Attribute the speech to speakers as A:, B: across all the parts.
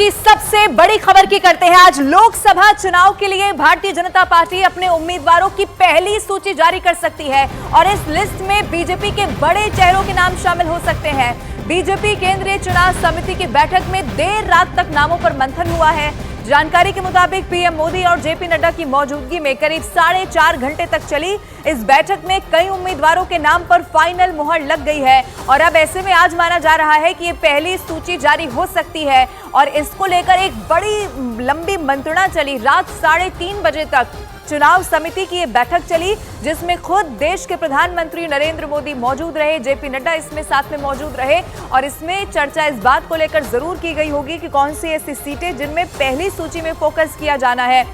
A: की सबसे बड़ी खबर की करते हैं। आज लोकसभा चुनाव के लिए भारतीय जनता पार्टी अपने उम्मीदवारों की पहली सूची जारी कर सकती है और इस लिस्ट में बीजेपी के बड़े चेहरों के नाम शामिल हो सकते हैं। बीजेपी केंद्रीय चुनाव समिति की बैठक में देर रात तक नामों पर मंथन हुआ है। जानकारी के मुताबिक पीएम मोदी और जेपी नड्डा की मौजूदगी में करीब 4.5 घंटे तक चली इस बैठक में कई उम्मीदवारों के नाम पर फाइनल मुहर लग गई है और अब ऐसे में आज माना जा रहा है कि ये पहली सूची जारी हो सकती है और इसको लेकर एक बड़ी लंबी मंत्रणा चली। रात 3:30 बजे तक चुनाव समिति की ये बैठक चली जिसमें खुद देश के प्रधानमंत्री नरेंद्र मोदी मौजूद रहे, जेपी नड्डा इसमें साथ में मौजूद रहे और इसमें चर्चा इस बात को लेकर जरूर की गई होगी कि कौन सी ऐसी सीटें जिनमें पहली सूची में फोकस किया जाना है।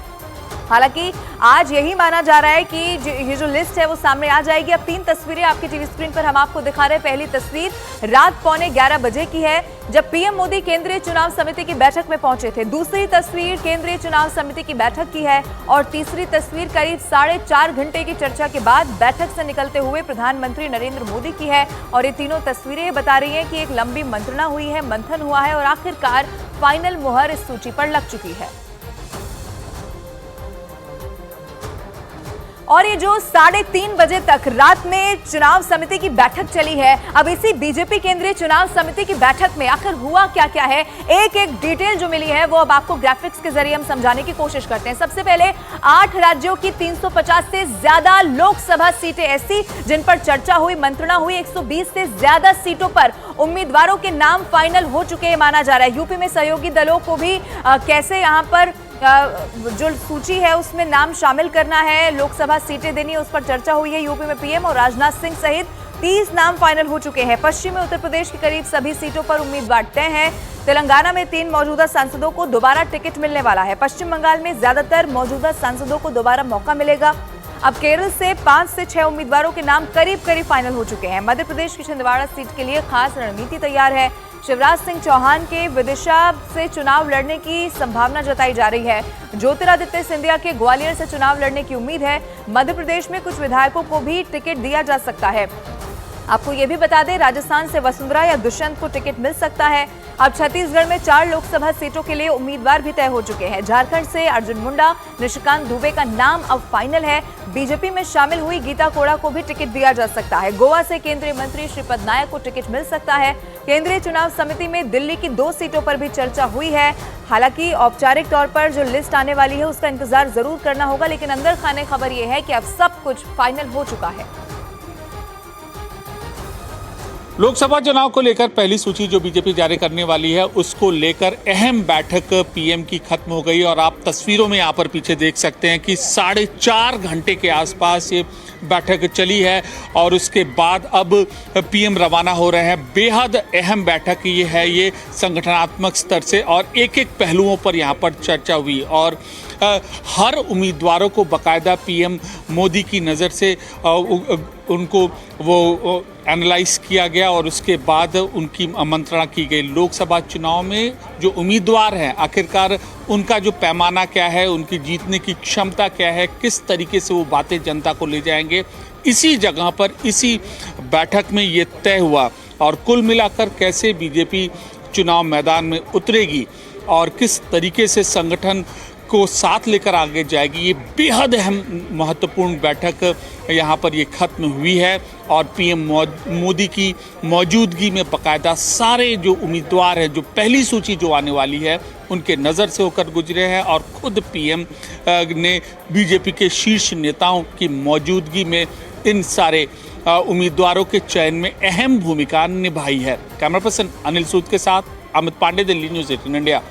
A: हालांकि आज यही माना जा रहा है कि ये जो लिस्ट है वो सामने आ जाएगी। अब 3 तस्वीरें आपकी टीवी स्क्रीन पर हम आपको दिखा रहे हैं। पहली तस्वीर रात 11:15 बजे की है जब पीएम मोदी केंद्रीय चुनाव समिति की बैठक में पहुंचे थे। दूसरी तस्वीर केंद्रीय चुनाव समिति की बैठक की है और तीसरी तस्वीर करीब 4.5 घंटे की चर्चा के बाद बैठक से निकलते हुए प्रधानमंत्री नरेंद्र मोदी की है और ये तीनों तस्वीरें बता रही हैं कि एक लंबी मंत्रणा हुई है, मंथन हुआ है और आखिरकार फाइनल मुहर इस सूची पर लग चुकी है। और ये जो 3:30 बजे तक रात में चुनाव समिति की बैठक चली है, अब इसी बीजेपी केंद्रीय चुनाव समिति की बैठक में आखिर हुआ क्या क्या है, एक एक डिटेल जो मिली है वो अब आपको ग्राफिक्स के जरिए हम समझाने की कोशिश करते हैं। सबसे पहले 8 राज्यों की 350 से ज्यादा लोकसभा सीटें ऐसी जिन पर चर्चा हुई, मंत्रणा हुई। 120 से ज्यादा सीटों पर उम्मीदवारों के नाम फाइनल हो चुके हैं माना जा रहा है। यूपी में सहयोगी दलों को भी कैसे यहाँ पर जो सूची है उसमें नाम शामिल करना है, लोकसभा सीटें देनी है, उस पर चर्चा हुई है। यूपी में पीएम और राजनाथ सिंह सहित 30 नाम फाइनल हो चुके हैं। पश्चिम में उत्तर प्रदेश की करीब सभी सीटों पर उम्मीदवार तय हैं। तेलंगाना में 3 मौजूदा सांसदों को दोबारा टिकट मिलने वाला है। पश्चिम बंगाल में ज्यादातर मौजूदा सांसदों को दोबारा मौका मिलेगा। अब केरल से 5 से 6 उम्मीदवारों के नाम करीब करीब फाइनल हो चुके हैं। मध्य प्रदेश की छिंदवाड़ा सीट के लिए खास रणनीति तैयार है। शिवराज सिंह चौहान के विदिशा से चुनाव लड़ने की संभावना जताई जा रही है। ज्योतिरादित्य सिंधिया के ग्वालियर से चुनाव लड़ने की उम्मीद है। मध्य प्रदेश में कुछ विधायकों को भी टिकट दिया जा सकता है। आपको ये भी बता दें, राजस्थान से वसुंधरा या दुष्यंत को टिकट मिल सकता है। अब छत्तीसगढ़ में 4 लोकसभा सीटों के लिए उम्मीदवार भी तय हो चुके हैं। झारखंड से अर्जुन मुंडा, निशिकांत दुबे का नाम अब फाइनल है। बीजेपी में शामिल हुई गीता कोड़ा को भी टिकट दिया जा सकता है। गोवा से केंद्रीय मंत्री श्रीपद नायक को टिकट मिल सकता है। केंद्रीय चुनाव समिति में दिल्ली की 2 सीटों पर भी चर्चा हुई है। हालांकि औपचारिक तौर पर जो लिस्ट आने वाली है उसका इंतजार जरूर करना होगा, लेकिन अंदर खाने खबर यह है कि अब सब कुछ फाइनल हो चुका है।
B: लोकसभा चुनाव को लेकर पहली सूची जो बीजेपी जारी करने वाली है उसको लेकर अहम बैठक पीएम की खत्म हो गई और आप तस्वीरों में यहाँ पर पीछे देख सकते हैं कि 4.5 घंटे के आसपास ये बैठक चली है और उसके बाद अब पीएम रवाना हो रहे हैं। बेहद अहम बैठक ये है, ये संगठनात्मक स्तर से और एक एक पहलुओं पर यहाँ पर चर्चा हुई और हर उम्मीदवारों को बाकायदा पीएम मोदी की नज़र से उनको वो एनालाइज किया गया और उसके बाद उनकी मंत्रणा की गई। लोकसभा चुनाव में जो उम्मीदवार हैं आखिरकार उनका जो पैमाना क्या है, उनकी जीतने की क्षमता क्या है, किस तरीके से वो बातें जनता को ले जाएंगे, इसी जगह पर इसी बैठक में ये तय हुआ और कुल मिलाकर कैसे बीजेपी चुनाव मैदान में उतरेगी और किस तरीके से संगठन को साथ लेकर आगे जाएगी, ये बेहद अहम महत्वपूर्ण बैठक यहाँ पर ये खत्म हुई है और पीएम मोदी की मौजूदगी में बाकायदा सारे जो उम्मीदवार हैं, जो पहली सूची जो आने वाली है उनके नज़र से होकर गुजरे हैं और खुद पीएम ने बीजेपी के शीर्ष नेताओं की मौजूदगी में इन सारे उम्मीदवारों के चयन में अहम भूमिका निभाई है। कैमरा पर्सन अनिल सूद के साथ अमित पांडे, दिल्ली न्यूज़ 18 इंडिया।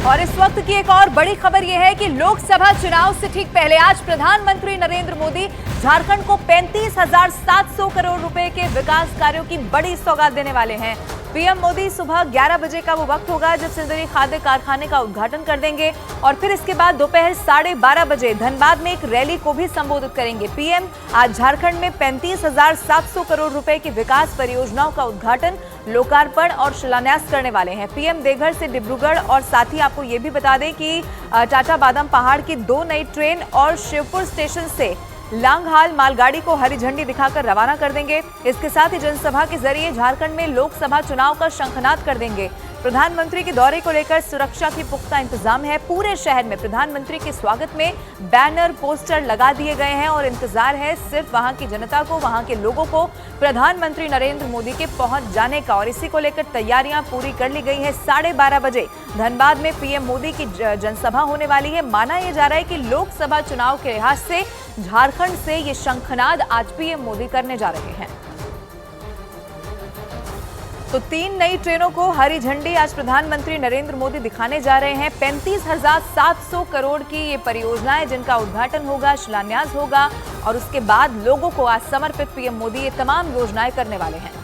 A: और इस वक्त की एक और बड़ी खबर यह है कि लोकसभा चुनाव से ठीक पहले आज प्रधानमंत्री नरेंद्र मोदी झारखंड को 35,700 करोड़ रुपए के विकास कार्यों की बड़ी सौगात देने वाले हैं। पीएम मोदी सुबह 11 बजे का वो वक्त होगा जब सिंदरी खाद्य कारखाने का उद्घाटन कर देंगे और फिर इसके बाद दोपहर 12:30 बजे धनबाद में एक रैली को भी संबोधित करेंगे। पीएम आज झारखंड में 35,700 करोड़ रुपए की विकास परियोजनाओं का उद्घाटन, लोकार्पण और शिलान्यास करने वाले हैं। पीएम देवघर से डिब्रूगढ़ और साथ ही आपको ये भी बता दें कि टाटा बादाम पहाड़ की 2 नई ट्रेन और शिवपुर स्टेशन से लांगहाल मालगाड़ी को हरी झंडी दिखाकर रवाना कर देंगे। इसके साथ ही जनसभा के जरिए झारखंड में लोकसभा चुनाव का शंखनाद कर देंगे। प्रधानमंत्री के दौरे को लेकर सुरक्षा की पुख्ता इंतजाम है। पूरे शहर में प्रधानमंत्री के स्वागत में बैनर पोस्टर लगा दिए गए हैं और इंतजार है सिर्फ वहां की जनता को, वहां के लोगों को प्रधानमंत्री नरेंद्र मोदी के पहुंच जाने का। और इसी को लेकर तैयारियां पूरी कर ली गई है। 12:30 बजे धनबाद में पीएम मोदी की जनसभा होने वाली है। माना यह जा रहा है कि लोकसभा चुनाव के लिहाज से झारखंड से ये शंखनाद आज पीएम मोदी करने जा रहे हैं। तो 3 नई ट्रेनों को हरी झंडी आज प्रधानमंत्री नरेंद्र मोदी दिखाने जा रहे हैं। 35,700 करोड़ की ये परियोजनाएं जिनका उद्घाटन होगा, शिलान्यास होगा और उसके बाद लोगों को आज समर्पित पीएम मोदी ये तमाम योजनाएं करने वाले हैं।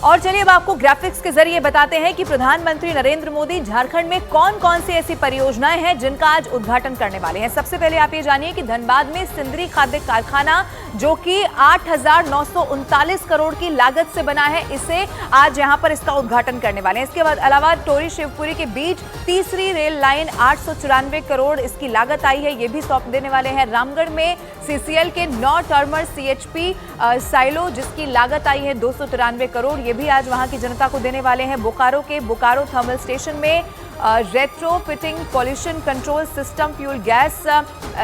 A: और चलिए अब आपको ग्राफिक्स के जरिए बताते हैं कि प्रधानमंत्री नरेंद्र मोदी झारखंड में कौन कौन सी ऐसी परियोजनाएं हैं जिनका आज उद्घाटन करने वाले हैं। सबसे पहले आप ये जानिए कि धनबाद में सिंदरी खाद्य कारखाना जो कि 8,939 करोड़ की लागत से बना है, इसे आज यहां पर इसका उद्घाटन करने वाले हैं। इसके बाद अलावा टोरी शिवपुरी के बीच तीसरी रेल लाइन 894 करोड़ इसकी लागत आई है, ये भी सौंप देने वाले हैं। रामगढ़ में सीसीएल के 9 टर्मर सीएचपी साइलो जिसकी लागत आई है 293 करोड़, ये भी आज वहां की जनता को देने वाले हैं। बोकारो के बोकारो थर्मल स्टेशन में retrofitting pollution control system fuel gas,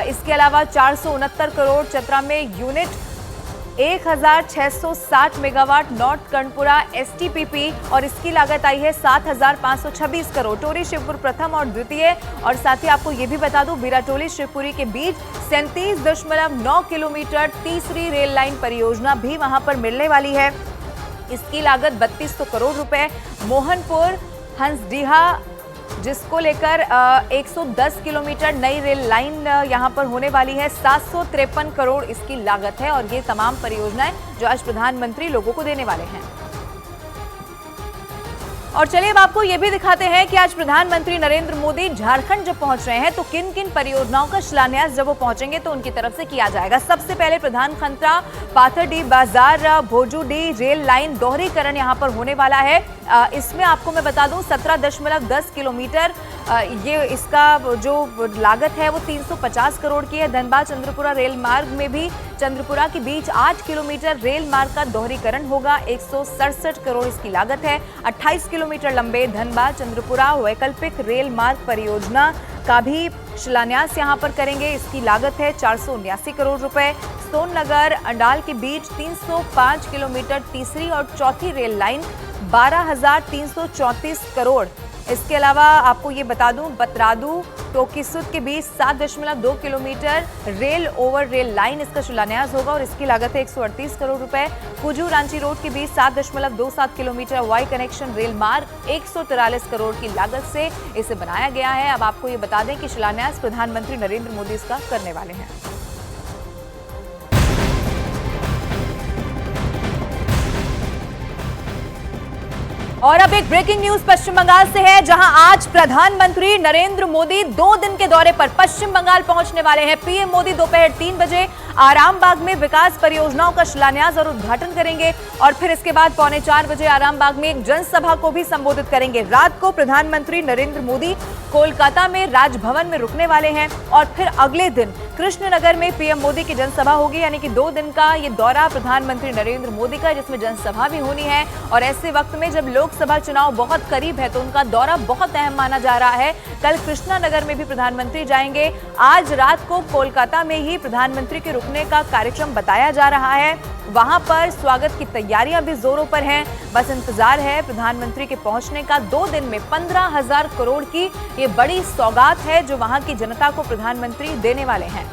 A: इसके अलावा 469 करोड़। चतरा में यूनिट 1660 मेगावाट नॉर्थ कर्णपुरा एसटीपीपी और इसकी लागत आई है 7,526 करोड़। टोरी शिवपुर प्रथम और द्वितीय। और साथ ही आपको ये भी बता दूं बिराटोली शिवपुरी के बीच 37.9 किलोमीटर तीसरी रेल लाइन परियोजना भी वहां पर मिलने वाली है, इसकी लागत 3200 करोड़ रुपए। मोहनपुर हंसडीहा जिसको लेकर 110 किलोमीटर नई रेल लाइन यहां पर होने वाली है, 753 करोड़ इसकी लागत है। और ये तमाम परियोजनाएं जो आज प्रधानमंत्री लोगों को देने वाले हैं। और चलिए अब आपको ये भी दिखाते हैं कि आज प्रधानमंत्री नरेंद्र मोदी झारखंड जब पहुंच रहे हैं तो किन किन परियोजनाओं का शिलान्यास जब वो पहुंचेंगे तो उनकी तरफ से किया जाएगा। सबसे पहले प्रधान खंत्रा पाथरडी बाजार भोजूडी रेल लाइन दोहरीकरण यहां पर होने वाला है। इसमें आपको मैं बता दूं 17.10 किलोमीटर ये इसका जो लागत है वो 350 करोड़ की है। धनबाद चंद्रपुरा रेल मार्ग में भी चंद्रपुरा के बीच 8 किलोमीटर रेल मार्ग का दोहरीकरण होगा, 167 करोड़ इसकी लागत है। 28 किलोमीटर लंबे धनबाद चंद्रपुरा वैकल्पिक रेल मार्ग परियोजना का भी शिलान्यास यहां पर करेंगे, इसकी लागत है 479 करोड़ रुपए। सोननगर अंडाल के बीच 305 किलोमीटर तीसरी और चौथी रेल लाइन 12,334 करोड़। इसके अलावा आपको ये बता दूं बतरादू टोकीसुद के बीच 7.2 kilometre rail over rail line इसका शिलान्यास होगा और इसकी लागत है 138 करोड़ रुपए। कुजू रांची रोड के बीच 7.27 किलोमीटर वाई कनेक्शन रेल मार्ग 143 करोड़ की लागत से इसे बनाया गया है। अब आपको ये बता दें कि शिलान्यास प्रधानमंत्री नरेंद्र मोदी इसका करने वाले हैं। और अब एक ब्रेकिंग न्यूज पश्चिम बंगाल से है, जहां आज प्रधानमंत्री नरेंद्र मोदी 2 दिन के दौरे पर पश्चिम बंगाल पहुंचने वाले हैं। पीएम मोदी दोपहर 3 बजे आरामबाग में विकास परियोजनाओं का शिलान्यास और उद्घाटन करेंगे और फिर इसके बाद 3:45 बजे आरामबाग में एक जनसभा को भी संबोधित करेंगे। रात को प्रधानमंत्री नरेंद्र मोदी कोलकाता में राजभवन में रुकने वाले हैं और फिर अगले दिन कृष्णनगर में पीएम मोदी की जनसभा होगी, यानी कि 2 दिन का ये दौरा प्रधानमंत्री नरेंद्र मोदी का, जिसमें जनसभा भी होनी है। और ऐसे वक्त में जब लोकसभा चुनाव बहुत करीब है तो उनका दौरा बहुत अहम माना जा रहा है। कल कृष्णनगर में भी प्रधानमंत्री जाएंगे। आज रात को कोलकाता में ही प्रधानमंत्री के रुकने का कार्यक्रम बताया जा रहा है। वहां पर स्वागत की तैयारियां भी जोरों पर हैं। बस इंतजार है प्रधानमंत्री के पहुंचने का। 2 दिन में 15,000 करोड़ की ये बड़ी सौगात है जो वहां की जनता को प्रधानमंत्री देने वाले हैं।